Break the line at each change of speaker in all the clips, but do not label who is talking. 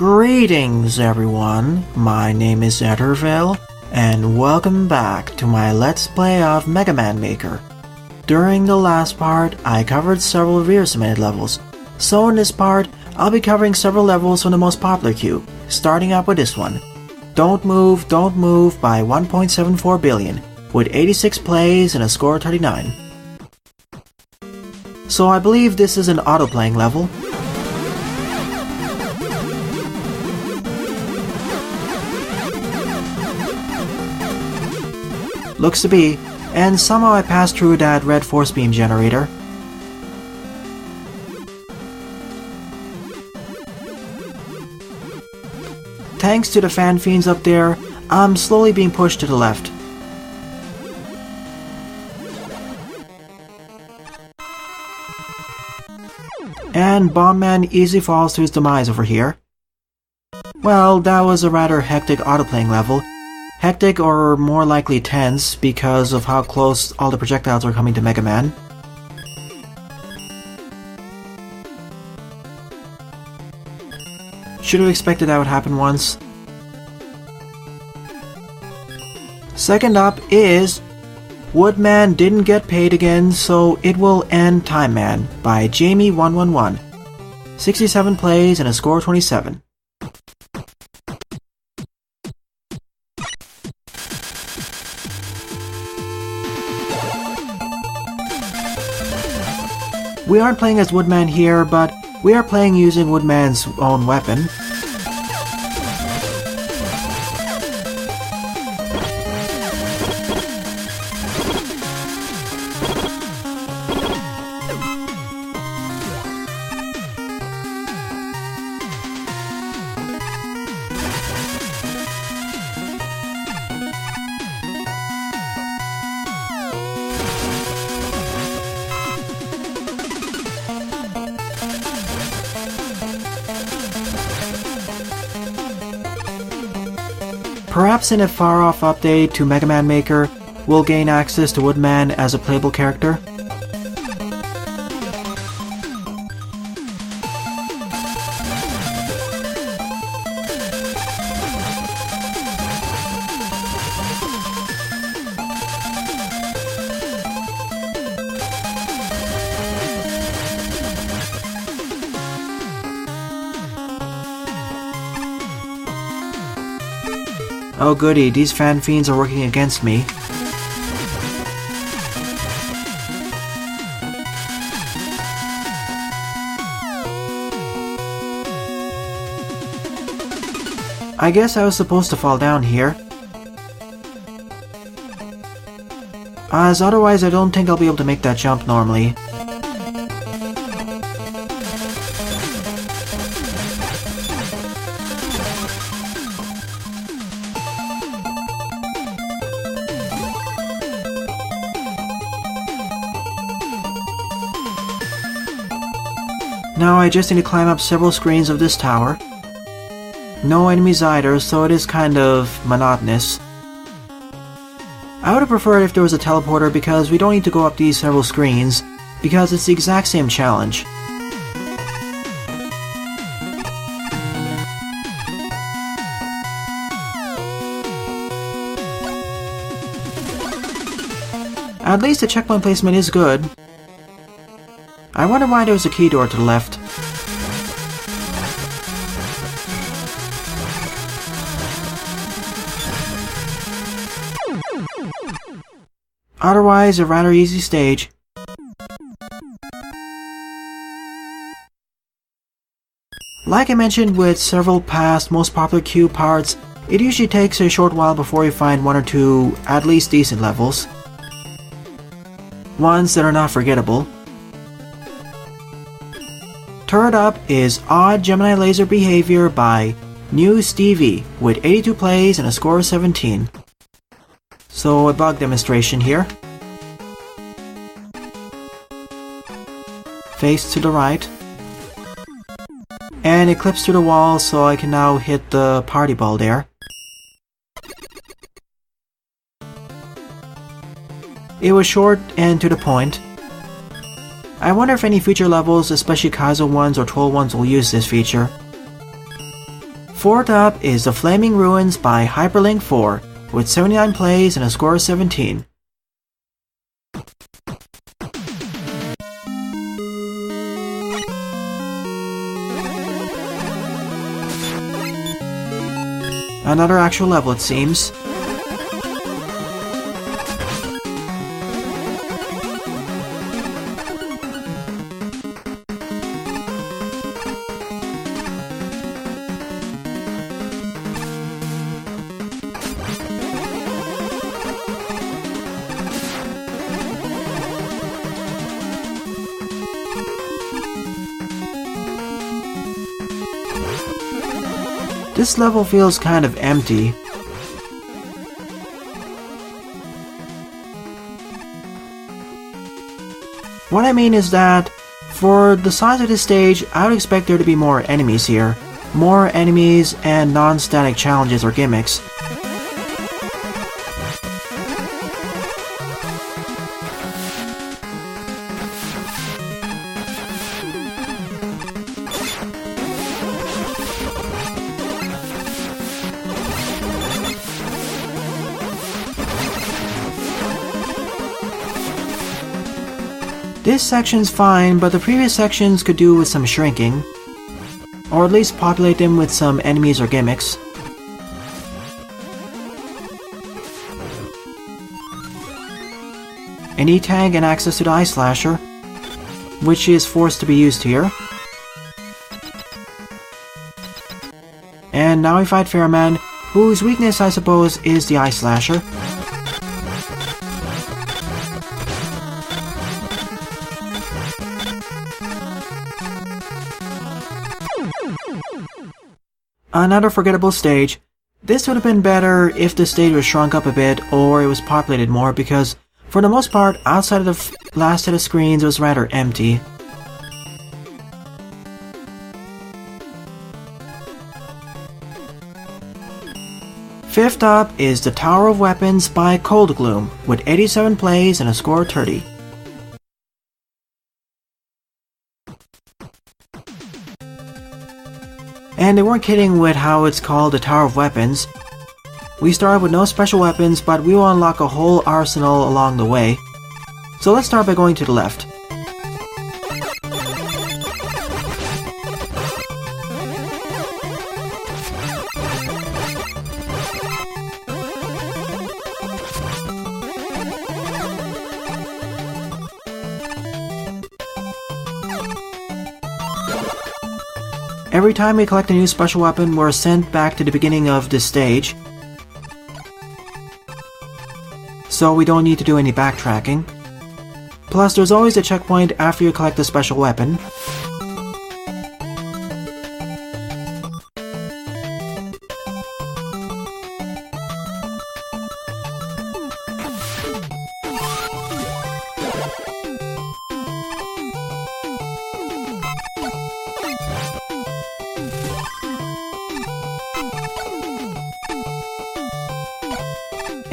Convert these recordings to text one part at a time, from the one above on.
Greetings everyone, my name is Etterville, and welcome back to my Let's Play of Mega Man Maker. During the last part, I covered several rear submitted levels, so in this part, I'll be covering several levels from the most popular queue, starting up with this one, Don't Move by 1.74 billion, with 86 plays and a score of 39. So I believe this is an auto-playing level. Looks to be, and somehow I passed through that red force beam generator. Thanks to the fan fiends up there, I'm slowly being pushed to the left. And Bomb Man easily falls to his demise over here. Well, that was a rather hectic auto-playing level. Hectic, or more likely tense, because of how close all the projectiles are coming to Mega Man. Should have expected that would happen once. Second up is Woodman didn't get paid again, so it will end Time Man by Jamie111. 67 plays and a score of 27. We aren't playing as Woodman here, but we are playing using Woodman's own weapon. Perhaps in a far-off update to Mega Man Maker, we'll gain access to Woodman as a playable character. Oh goody, these fan fiends are working against me. I guess I was supposed to fall down here, as otherwise I don't think I'll be able to make that jump normally. Now I just need to climb up several screens of this tower. No enemies either, so it is kind of monotonous. I would have preferred if there was a teleporter because we don't need to go up these several screens, because it's the exact same challenge. At least the checkpoint placement is good. I wonder why there was a key door to the left. Otherwise, a rather easy stage. Like I mentioned with several past most popular queue parts, it usually takes a short while before you find one or two at least decent levels. Ones that are not forgettable. Third up is Odd Gemini Laser Behavior by NewSteevie with 82 plays and a score of 17. So a bug demonstration here. Face to the right. And it clips through the wall, so I can now hit the party ball there. It was short and to the point. I wonder if any future levels, especially Kaizo ones or Troll ones, will use this feature. Fourth up is The Flaming Ruins by Hyperlink 4, with 79 plays and a score of 17. Another actual level, it seems. This level feels kind of empty. What I mean is that, for the size of this stage, I would expect there to be more enemies here. More enemies and non-static challenges or gimmicks. This section's fine, but the previous sections could do with some shrinking. Or at least populate them with some enemies or gimmicks. An E-Tag and access to the Ice Slasher, which is forced to be used here. And now we fight Fairman, whose weakness I suppose is the Ice Slasher. Another forgettable stage. This would have been better if the stage was shrunk up a bit or it was populated more, because for the most part, outside of the last set of screens, it was rather empty. Fifth up is The Tower of Weapons by ColdGloom, with 87 plays and a score of 30. And they weren't kidding with how it's called the Tower of Weapons. We start with no special weapons, but we will unlock a whole arsenal along the way. So let's start by going to the left. Every time we collect a new special weapon, we're sent back to the beginning of this stage. So we don't need to do any backtracking. Plus, there's always a checkpoint after you collect a special weapon.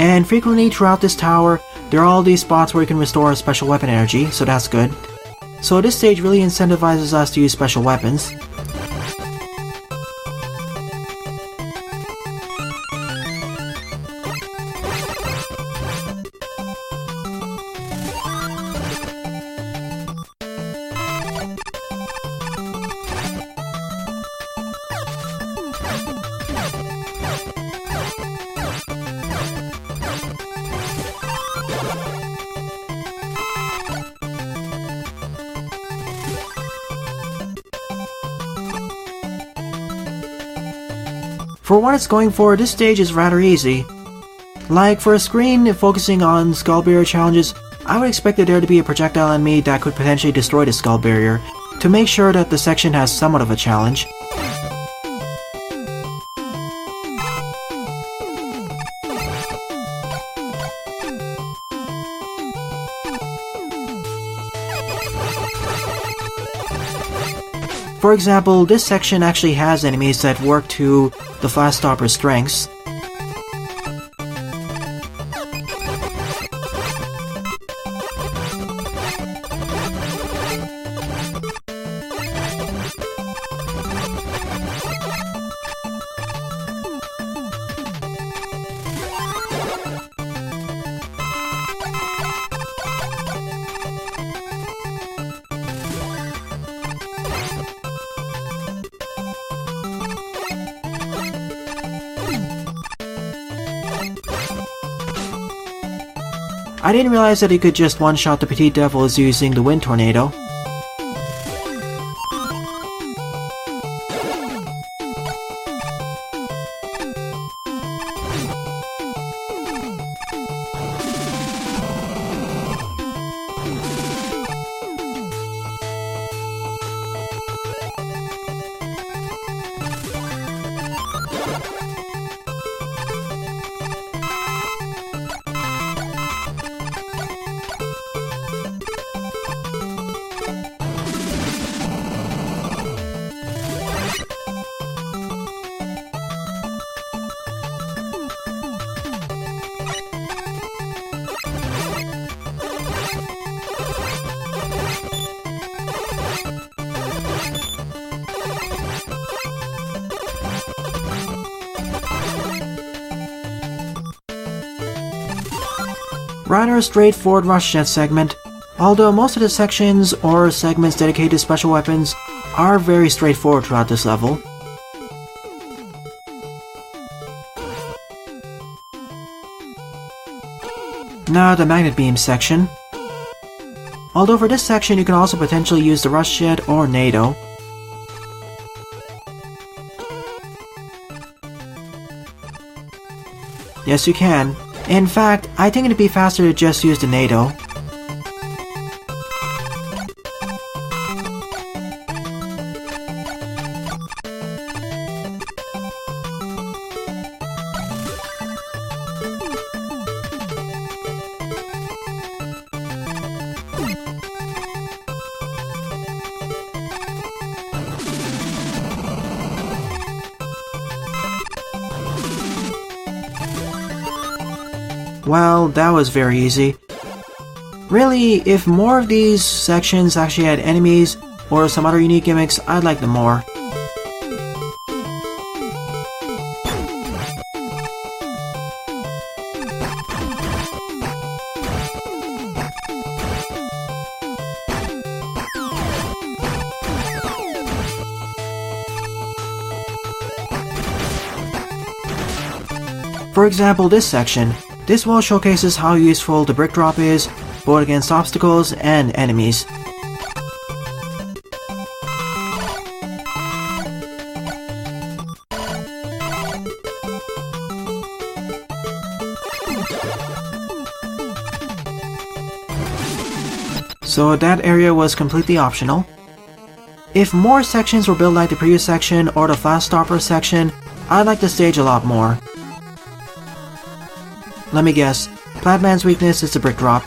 And frequently throughout this tower, there are all these spots where you can restore special weapon energy, so that's good. So this stage really incentivizes us to use special weapons. For what it's going for, this stage is rather easy. Like, for a screen focusing on skull barrier challenges, I would expect there to be a projectile enemy that could potentially destroy the skull barrier, to make sure that the section has somewhat of a challenge. For example, this section actually has enemies that work to the Flash Stopper's strengths. I didn't realize that he could just one-shot the Petite Devils using the Wind Tornado. Rather straightforward rush jet segment, although most of the sections or segments dedicated to special weapons are very straightforward throughout this level. Now the magnet beam section. Although for this section you can also potentially use the rush jet or NATO. Yes, you can. In fact, I think it'd be faster to just use the NATO. Well, that was very easy. Really, if more of these sections actually had enemies or some other unique gimmicks, I'd like them more. For example, this section. This wall showcases how useful the brick drop is, both against obstacles and enemies. So that area was completely optional. If more sections were built like the previous section or the fast stopper section, I'd like the stage a lot more. Let me guess, Plaidman's weakness is the brick drop.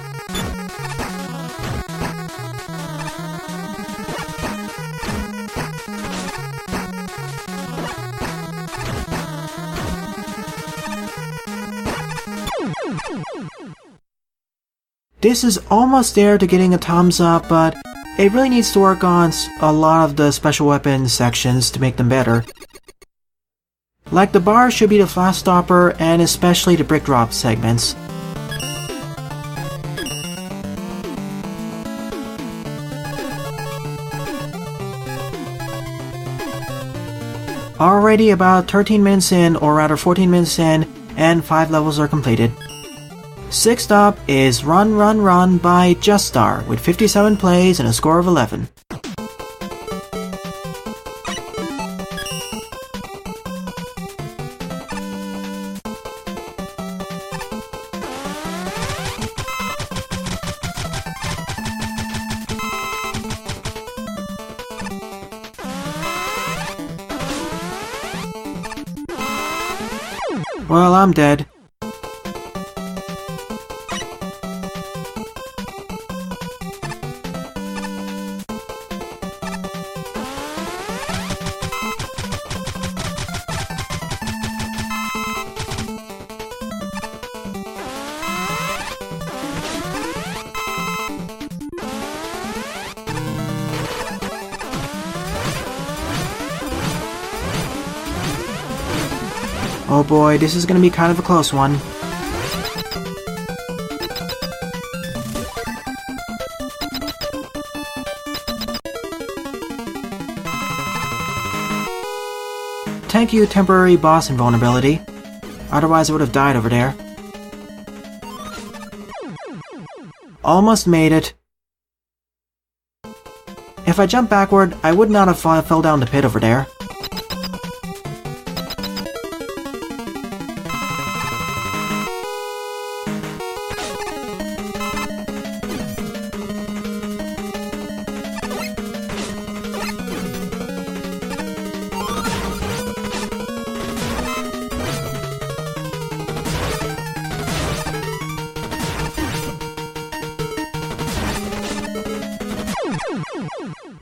This is almost there to getting a thumbs up, but it really needs to work on a lot of the special weapons sections to make them better. Like the bar should be the fast stopper and especially the brick drop segments. Already about 13 minutes in, or rather 14 minutes in, and 5 levels are completed. Sixth up is Run Run Run by JustStar with 57 plays and a score of 11. Well, I'm dead. Oh boy, this is gonna be kind of a close one. Thank you, temporary boss invulnerability. Otherwise I would have died over there. Almost made it. If I jumped backward, I would not have fell down the pit over there.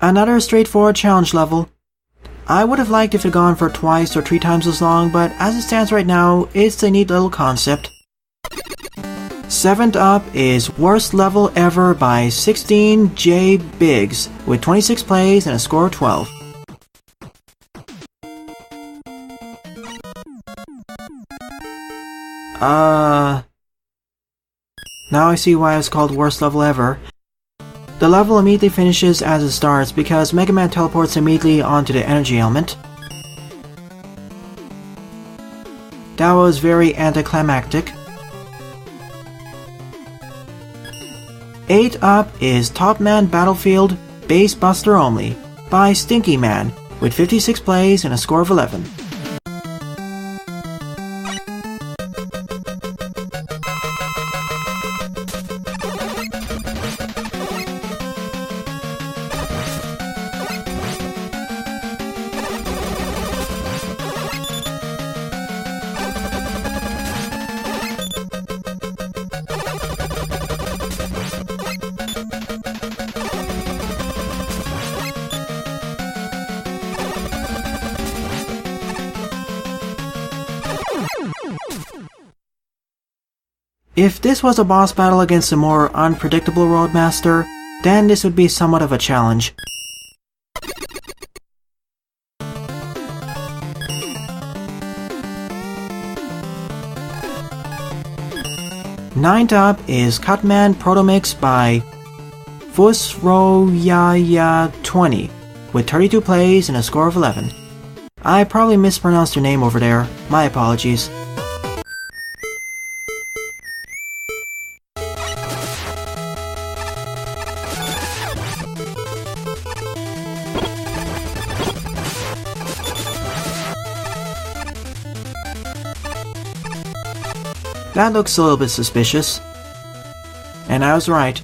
Another straightforward challenge level. I would have liked if it had gone for twice or 3 times as long, but as it stands right now, it's a neat little concept. 7th up is Worst Level Ever by 16J Biggs, with 26 plays and a score of 12. Now I see why it's called Worst Level Ever. The level immediately finishes as it starts because Mega Man teleports immediately onto the energy element. That was very anticlimactic. 8th up is Top Man Battlefield Base Buster Only by StinkyMan, with 56 plays and a score of 11. If this was a boss battle against a more unpredictable Roadmaster, then this would be somewhat of a challenge. 9th up is Man Protomix by Fusroyaya20, with 32 plays and a score of 11. I probably mispronounced your name over there. My apologies. That looks a little bit suspicious. And I was right.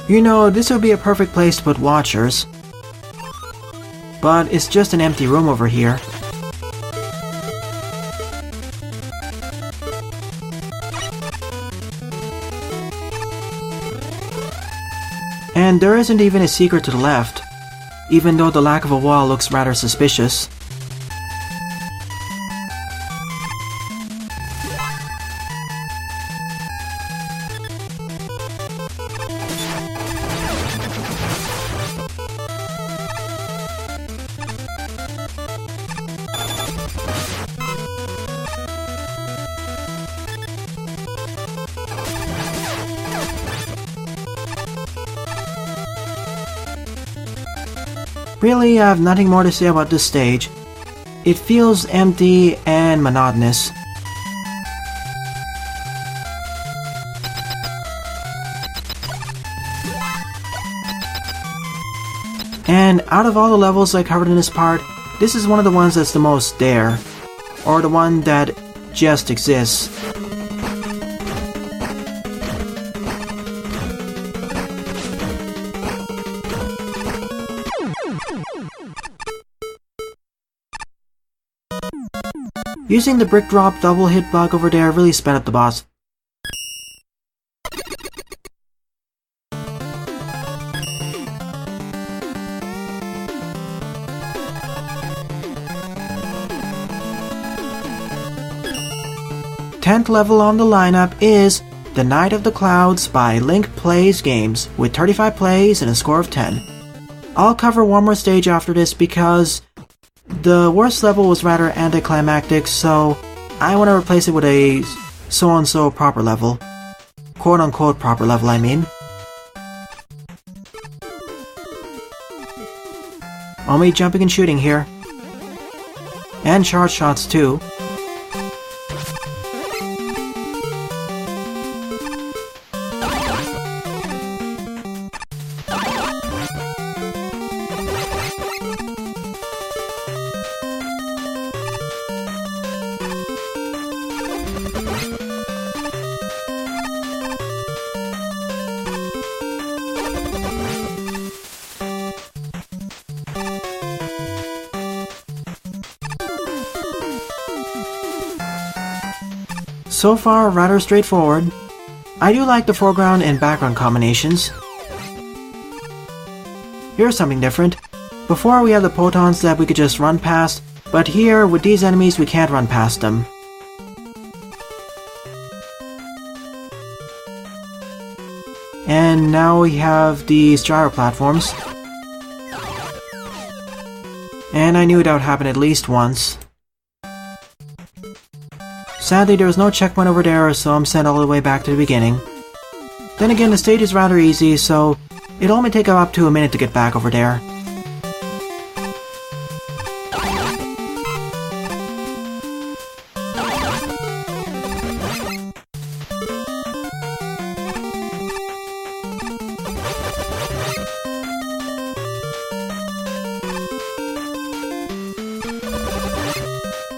You know, this would be a perfect place to put watchers. But it's just an empty room over here. And there isn't even a secret to the left, even though the lack of a wall looks rather suspicious. Really, I have nothing more to say about this stage. It feels empty and monotonous. And out of all the levels I covered in this part, this is one of the ones that's the most there. Or the one that just exists. Using the brick drop double hit block over there really sped up the boss. 10th level on the lineup is The Night of the Clouds by LinkPlayGames with 35 plays and a score of 10. I'll cover one more stage after this because the worst level was rather anticlimactic, so I want to replace it with a so-and-so proper level. Quote-unquote proper level, I mean. Only jumping and shooting here. And charge shots too. So far, rather straightforward. I do like the foreground and background combinations. Here's something different. Before we had the protons that we could just run past, but here, with these enemies, we can't run past them. And now we have these gyro platforms. And I knew that would happen at least once. Sadly, there was no checkpoint over there, so I'm sent all the way back to the beginning. Then again, the stage is rather easy, so it'll only take up to a minute to get back over there.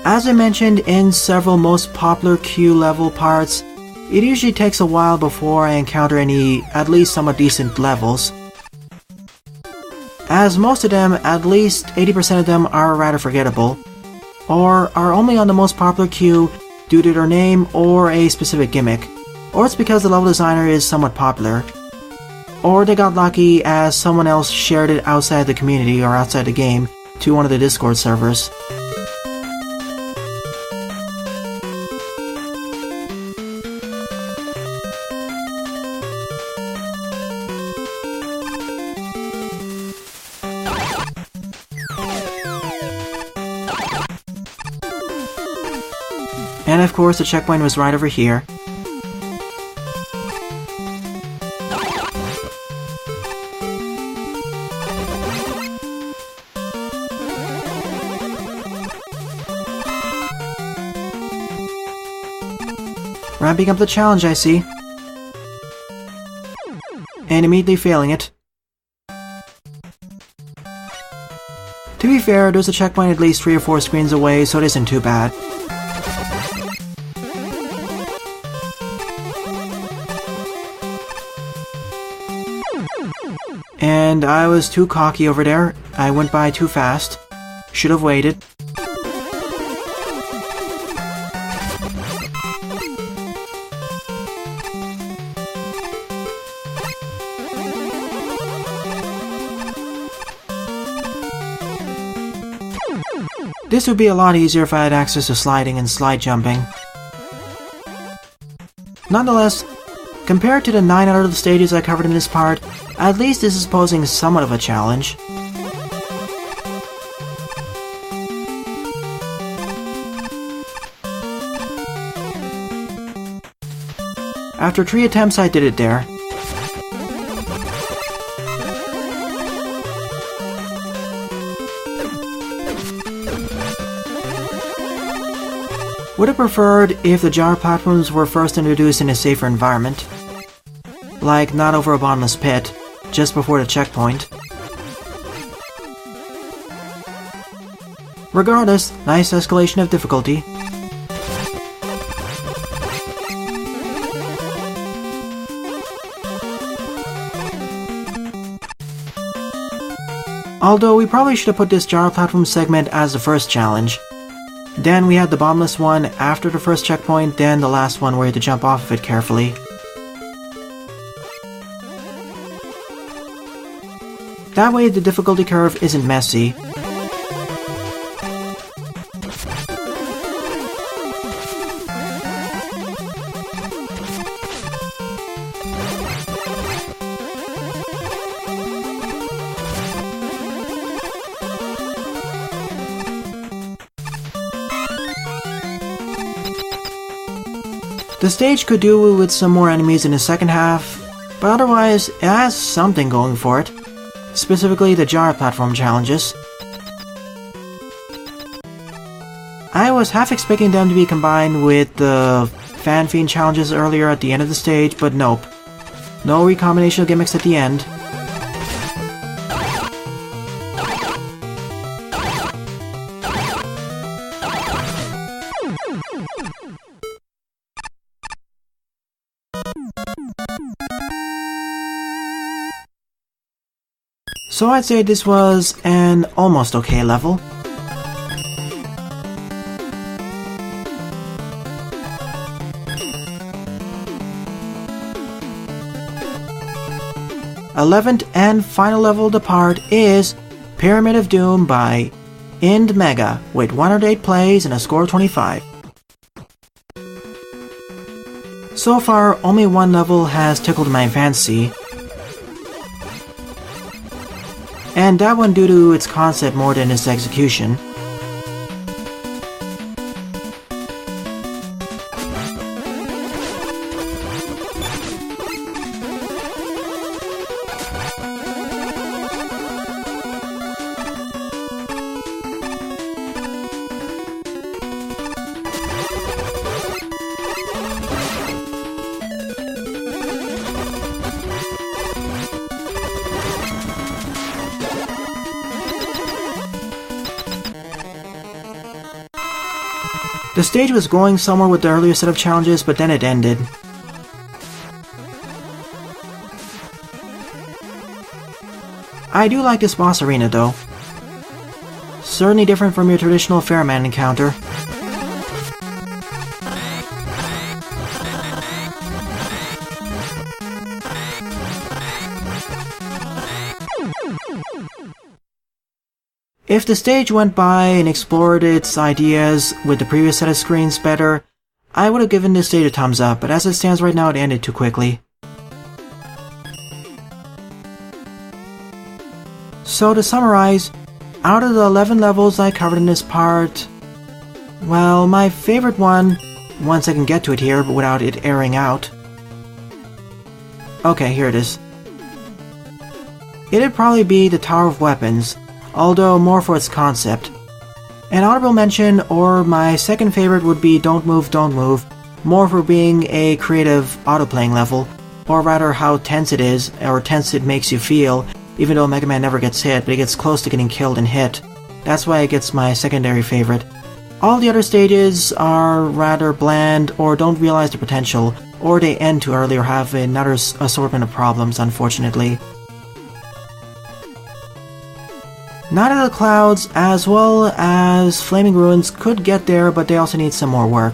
As I mentioned in several most popular Q level parts, it usually takes a while before I encounter any at least somewhat decent levels. As most of them, at least 80% of them, are rather forgettable, or are only on the most popular Q due to their name or a specific gimmick, or it's because the level designer is somewhat popular, or they got lucky as someone else shared it outside the community or outside the game to one of the Discord servers. And of course, the checkpoint was right over here. Ramping up the challenge, I see. And immediately failing it. To be fair, there's a checkpoint at least 3 or 4 screens away, so it isn't too bad. And I was too cocky over there. I went by too fast. Should have waited. This would be a lot easier if I had access to sliding and slide jumping. Nonetheless, compared to the 9 out of the stages I covered in this part, at least this is posing somewhat of a challenge. After 3 attempts, I did it there. Would have preferred if the gyro platforms were first introduced in a safer environment. Like not over a bottomless pit, just before the checkpoint. Regardless, nice escalation of difficulty. Although we probably should have put this gyro platform segment as the first challenge. Then we had the bottomless one after the first checkpoint, then the last one where you had to jump off of it carefully. That way the difficulty curve isn't messy. The stage could do with some more enemies in the second half, but otherwise it has something going for it, specifically the jar platform challenges. I was half expecting them to be combined with the Fan Fiend challenges earlier at the end of the stage, but nope. No recombination of gimmicks at the end. So I'd say this was an almost okay level. th and final level to part is Pyramid of Doom by Indmega with 108 plays and a score of 25. So far, only one level has tickled my fancy, and that one due to its concept more than its execution. The stage was going somewhere with the earlier set of challenges, but then it ended. I do like this boss arena though. Certainly different from your traditional Fairman encounter. If the stage went by and explored its ideas with the previous set of screens better, I would have given this stage a thumbs up, but as it stands right now it ended too quickly. So to summarize, out of the 11 levels I covered in this part, well, my favorite one, once I can get to it here but without it airing out. Okay, here it is. It'd probably be the Tower of Weapons, although more for its concept. An honorable mention, or my second favorite, would be Don't Move, Don't Move, more for being a creative auto-playing level, or rather how tense it is, or tense it makes you feel, even though Mega Man never gets hit, but he gets close to getting killed and hit. That's why it gets my secondary favorite. All the other stages are rather bland, or don't realize the potential, or they end too early or have another assortment of problems, unfortunately. Night of the Clouds, as well as Flaming Ruins, could get there, but they also need some more work.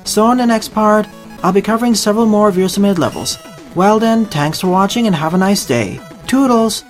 So in the next part, I'll be covering several more of your submitted levels. Well then, thanks for watching and have a nice day. Toodles!